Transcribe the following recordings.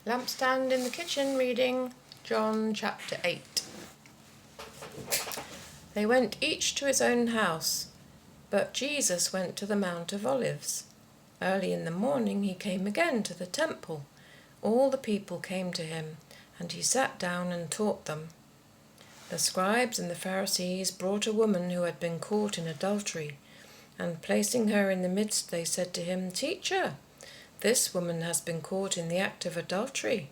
Lampstand in the kitchen reading John chapter 8. They went each to his own house, but Jesus went to the Mount of Olives. Early in the morning he came again to the temple. All the people came to him, and he sat down and taught them. The scribes and the Pharisees brought a woman who had been caught in adultery, and placing her in the midst they said to him, "Teacher, this woman has been caught in the act of adultery.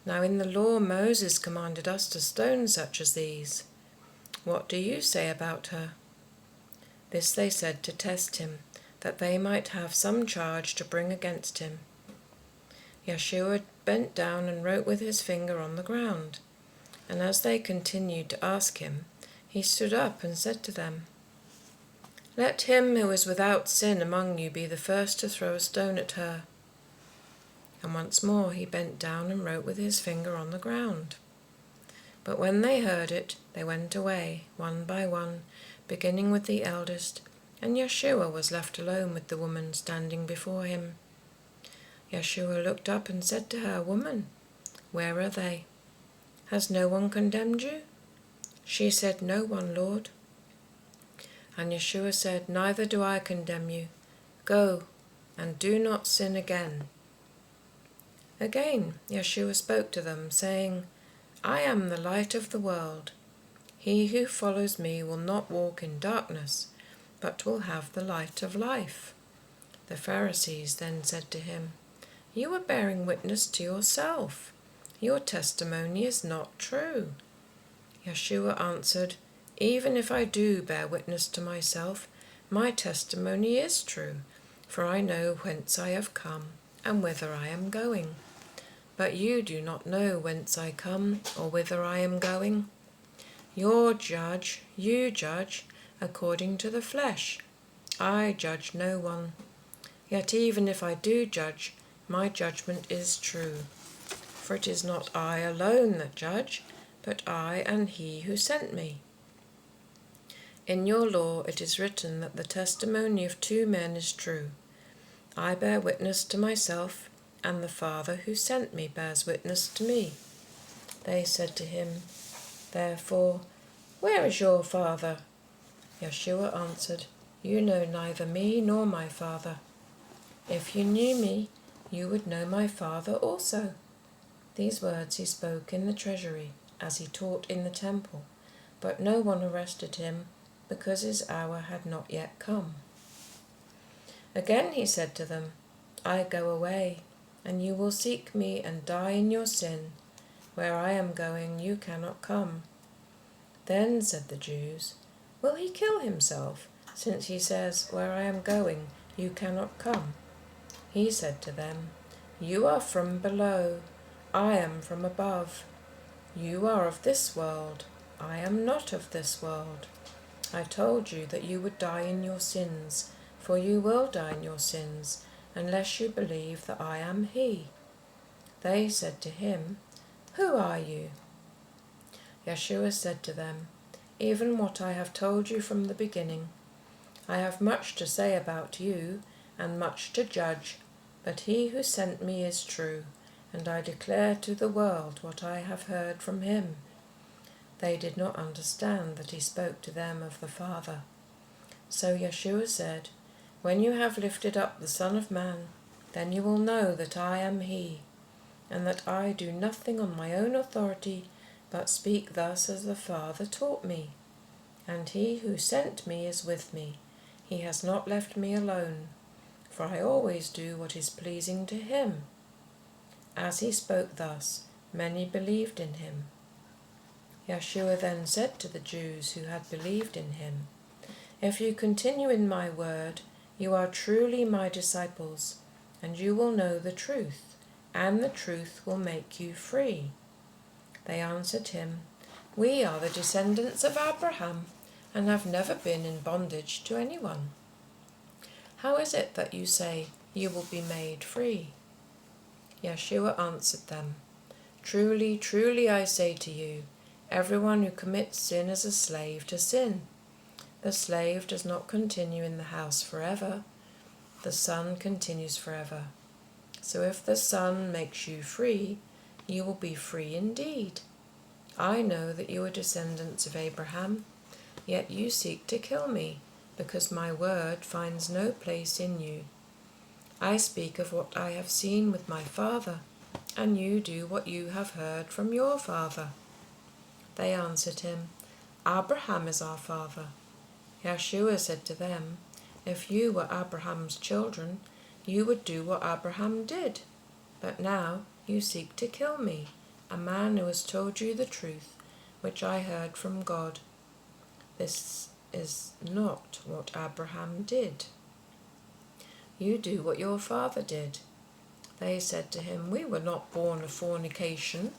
Now in the law Moses commanded us to stone such as these. What do you say about her?" This they said to test him, that they might have some charge to bring against him. Yeshua bent down and wrote with his finger on the ground. And as they continued to ask him, he stood up and said to them, "Let him who is without sin among you be the first to throw a stone at her." And once more he bent down and wrote with his finger on the ground. But when they heard it, they went away, one by one, beginning with the eldest, and Yeshua was left alone with the woman standing before him. Yeshua looked up and said to her, "Woman, where are they? Has no one condemned you?" She said, "No one, Lord." And Yeshua said, "Neither do I condemn you. Go, and do not sin again." Again Yeshua spoke to them, saying, "I am the light of the world. He who follows me will not walk in darkness, but will have the light of life." The Pharisees then said to him, "You are bearing witness to yourself. Your testimony is not true." Yeshua answered, "Even if I do bear witness to myself, my testimony is true, for I know whence I have come and whither I am going. But you do not know whence I come or whither I am going. You judge according to the flesh. I judge no one. Yet even if I do judge, my judgment is true. For it is not I alone that judge, but I and he who sent me. In your law it is written that the testimony of two men is true. I bear witness to myself, and the Father who sent me bears witness to me." They said to him, therefore, "Where is your Father?" Yeshua answered, "You know neither me nor my Father. If you knew me, you would know my Father also." These words he spoke in the treasury, as he taught in the temple, but no one arrested him, because his hour had not yet come. Again he said to them, "I go away, and you will seek me and die in your sin. Where I am going, you cannot come." Then said the Jews, "Will he kill himself, since he says, 'Where I am going, you cannot come'?" He said to them, "You are from below, I am from above. You are of this world, I am not of this world. I told you that you would die in your sins, for you will die in your sins, unless you believe that I am he." They said to him, "Who are you?" Yeshua said to them, "Even what I have told you from the beginning. I have much to say about you, and much to judge, but he who sent me is true, and I declare to the world what I have heard from him." They did not understand that he spoke to them of the Father. So Yeshua said, "When you have lifted up the Son of Man, then you will know that I am he, and that I do nothing on my own authority, but speak thus as the Father taught me. And he who sent me is with me. He has not left me alone, for I always do what is pleasing to him." As he spoke thus, many believed in him. Yeshua then said to the Jews who had believed in him, "If you continue in my word, you are truly my disciples, and you will know the truth, and the truth will make you free." They answered him, "We are the descendants of Abraham, and have never been in bondage to anyone. How is it that you say you will be made free?" Yeshua answered them, "Truly, truly I say to you, everyone who commits sin is a slave to sin. The slave does not continue in the house forever. The Son continues forever. So if the Son makes you free, you will be free indeed. I know that you are descendants of Abraham, yet you seek to kill me, because my word finds no place in you. I speak of what I have seen with my father, and you do what you have heard from your father. They answered him, Abraham is our father. Yeshua said to them, If you were Abraham's children, you would do what Abraham did. But now you seek to kill me, a man who has told you the truth, which I heard from God. This is not what Abraham did. You do what your father did. They said to him, We were not born of fornication.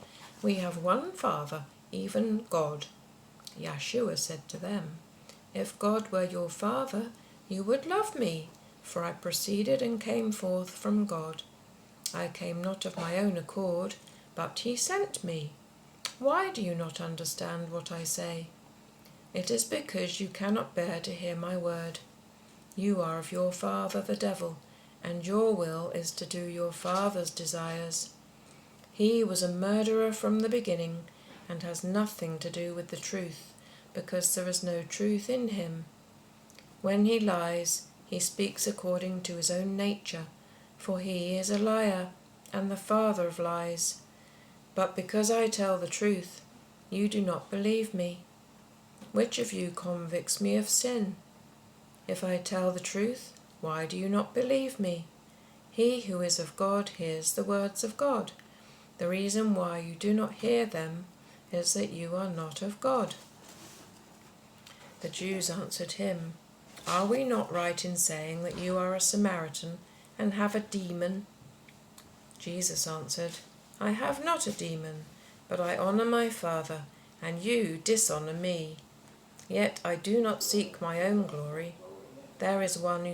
We have one Father, even God. Yeshua said to them, If God were your Father, you would love me, for I proceeded and came forth from God. I came not of my own accord, but he sent me. Why do you not understand what I say? It is because you cannot bear to hear my word. You are of your father the devil, and your will is to do your father's desires. He was a murderer from the beginning, and has nothing to do with the truth, because there is no truth in him. When he lies, he speaks according to his own nature, for he is a liar, and the father of lies. But because I tell the truth, you do not believe me. Which of you convicts me of sin? If I tell the truth, why do you not believe me? He who is of God hears the words of God. The reason why you do not hear them is that you are not of God. The Jews answered him, Are we not right in saying that you are a Samaritan and have a demon? Jesus answered, I have not a demon, but I honor my Father, and you dishonor me. Yet I do not seek my own glory. There is one who